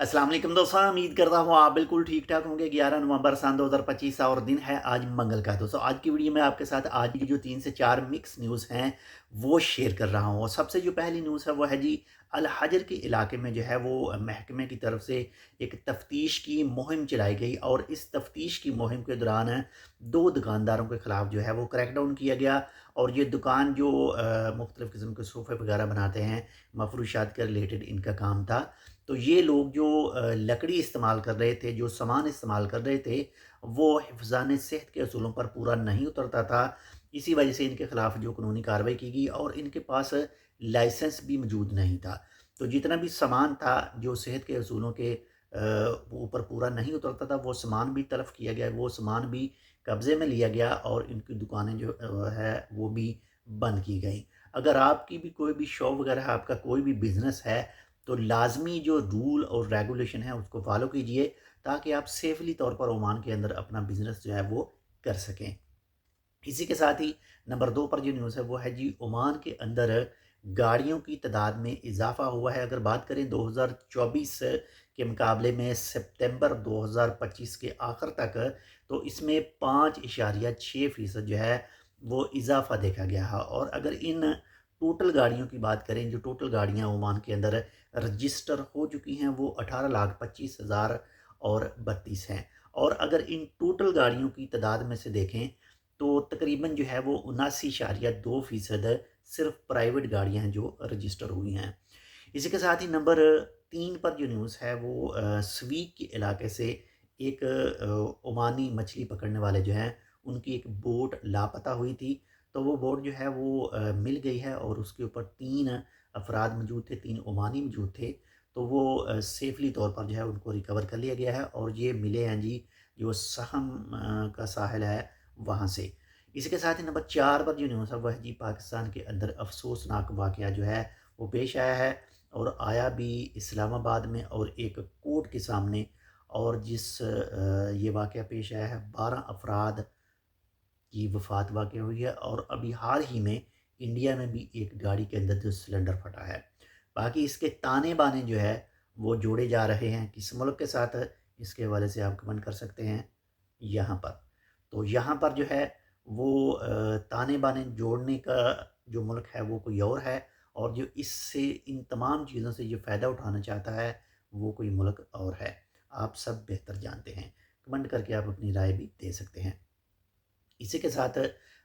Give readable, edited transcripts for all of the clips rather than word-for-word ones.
अस्सलाम वालेकुम दोस्तों, उम्मीद करता हूँ आप बिल्कुल ठीक ठाक होंगे। 11 नवंबर सन 2025 और दिन है आज मंगल का। दोस्तों आज की वीडियो में आपके साथ आज की जो 3 से 4 मिक्स न्यूज़ हैं वो शेयर कर रहा हूँ। और सबसे जो पहली न्यूज़ है वो है जी, अल हजर के इलाके में जो है वो महकमे की तरफ से एक तफ्तीश की मुहिम चलाई गई और इस तफ्तीश की मुहिम के दौरान 2 दुकानदारों के खिलाफ जो है वो क्रैकडाउन किया गया। और ये दुकान जो मुख्तलिफ़ किस्म के सोफ़े वगैरह बनाते हैं, मफरूशात के रिलेटेड इनका काम था। तो ये लोग जो लकड़ी इस्तेमाल कर रहे थे, जो सामान इस्तेमाल कर रहे थे, वो हिफ़्ज़ान सेहत के असूलों पर पूरा नहीं उतरता था। इसी वजह से इनके ख़िलाफ़ जो कानूनी कार्रवाई की गई और इनके पास लाइसेंस भी मौजूद नहीं था। तो जितना भी सामान था जो सेहत के असूलों के ऊपर पूरा नहीं उतरता था, वो सामान भी तलब किया गया, वो सामान भी कब्ज़े में लिया गया और इनकी दुकानें जो है वो भी बंद की गई। अगर आपकी भी कोई भी शॉप वगैरह है, आपका कोई भी बिज़नेस है, तो लाज़मी जो रूल और रेगुलेशन है उसको फॉलो कीजिए ताकि आप सेफ़ली तौर पर ओमान के अंदर अपना बिज़नेस जो है वो कर सकें। इसी के साथ ही नंबर 2 पर जो न्यूज़ है वो है जी, ओमान के अंदर गाड़ियों की तादाद में इज़ाफ़ा हुआ है। अगर बात करें 2024 के मुकाबले में सितंबर 2025 के आखिर तक, तो इसमें 5.6% जो है वो इज़ाफ़ा देखा गया है। और अगर इन टोटल गाड़ियों की बात करें, जो टोटल गाड़ियाँ ओमान के अंदर रजिस्टर हो चुकी हैं वो 18,25,000 और 32 हैं। और अगर इन टोटल गाड़ियों की तादाद में से देखें तो तकरीबन जो है वो 79.2% सिर्फ प्राइवेट गाड़ियाँ हैं जो रजिस्टर हुई हैं। इसी के साथ ही नंबर 3 पर जो न्यूज़ है वो स्वीक के इलाके से एक ओमानी मछली पकड़ने वाले जो हैं उनकी एक बोट लापता हुई थी। तो वो बोट जो है वो मिल गई है और उसके ऊपर 3 अफराद मौजूद थे, 3 ओमानी मौजूद थे। तो वो सेफ़ली तौर पर जो है उनको रिकवर कर लिया गया है और ये मिले हैं जी, जो सहम का साहिल है वहाँ से। इसी के साथ ही नंबर 4 पर जो न्यूज़ है वह है जी, पाकिस्तान के अंदर अफ़सोसनाक वाक़या जो है वो पेश आया है और आया भी इस्लामाबाद में और एक कोर्ट के सामने। और जिस ये वाक़या पेश आया है, 12 अफराद की वफ़ात वाक़या हुई है और अभी हाल ही में इंडिया में भी एक गाड़ी के अंदर जो सिलेंडर फटा है। बाकी इसके ताने-बाने जो है वो जोड़े जा रहे हैं किस मुल्क के साथ, इसके हवाले से आप कमेंट कर सकते हैं यहाँ पर। तो यहाँ पर जो है वो ताने-बाने जोड़ने का जो मुल्क है वो कोई और है और जो इससे इन तमाम चीज़ों से जो फ़ायदा उठाना चाहता है वो कोई मुल्क और है। आप सब बेहतर जानते हैं। कमेंट करके आप अपनी राय भी दे सकते हैं। इसी के साथ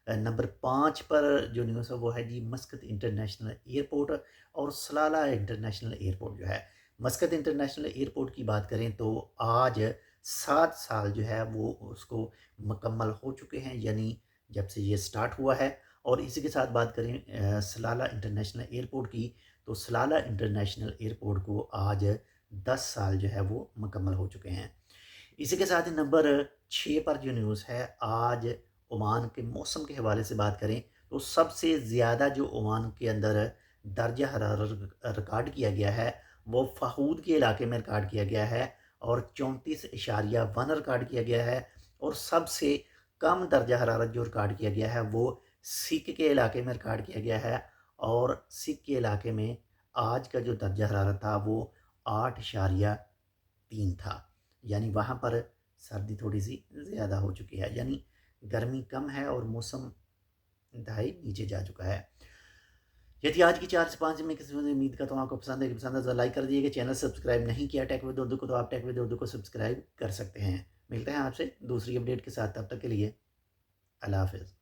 नंबर 5 पर जो न्यूज़ है वो है जी, मस्कत इंटरनेशनल एयरपोर्ट और सलाला इंटरनेशनल एयरपोर्ट जो है। मस्कत इंटरनेशनल एयरपोर्ट की बात करें तो आज 7 साल जो है वो उसको मुकम्मल हो चुके हैं, यानी जब से ये स्टार्ट हुआ है। और इसी के साथ बात करें सलाला इंटरनेशनल एयरपोर्ट की, तो सलाला इंटरनेशनल एयरपोर्ट को आज 10 साल जो है वो मुकम्मल हो चुके हैं। इसी के साथ ही नंबर 6 पर जो न्यूज़ है, आज ओमान के मौसम के हवाले से बात करें तो सबसे ज़्यादा जो ओमान के अंदर दर्जा हरारत रिकॉर्ड किया गया है वो फ़हूद के इलाके में रिकॉर्ड किया गया है और 34.1 रिकॉर्ड किया गया है। और सबसे कम दर्जा हरारत जो रिकॉर्ड किया गया है वो सिक के इलाके में रिकॉर्ड किया गया है। और सिक के इलाके में आज का जो दर्जा हरारत था वो 8.3 था, यानी वहाँ पर सर्दी थोड़ी-सी ज़्यादा हो चुकी है, यानी गर्मी कम है और मौसम इंतहाई नीचे जा चुका है। ये थी आज की 4 से 5 में किसी उम्मीद करता हूँ आपको पसंद है। कि पसंद है तो लाइक कर दीजिएगा। चैनल सब्सक्राइब नहीं किया टेक विद उर्दू को तो आप टेक विद उर्दू को सब्सक्राइब कर सकते हैं। मिलते हैं आपसे दूसरी अपडेट के साथ, तब तक के लिए अल्लाह हाफ़िज़।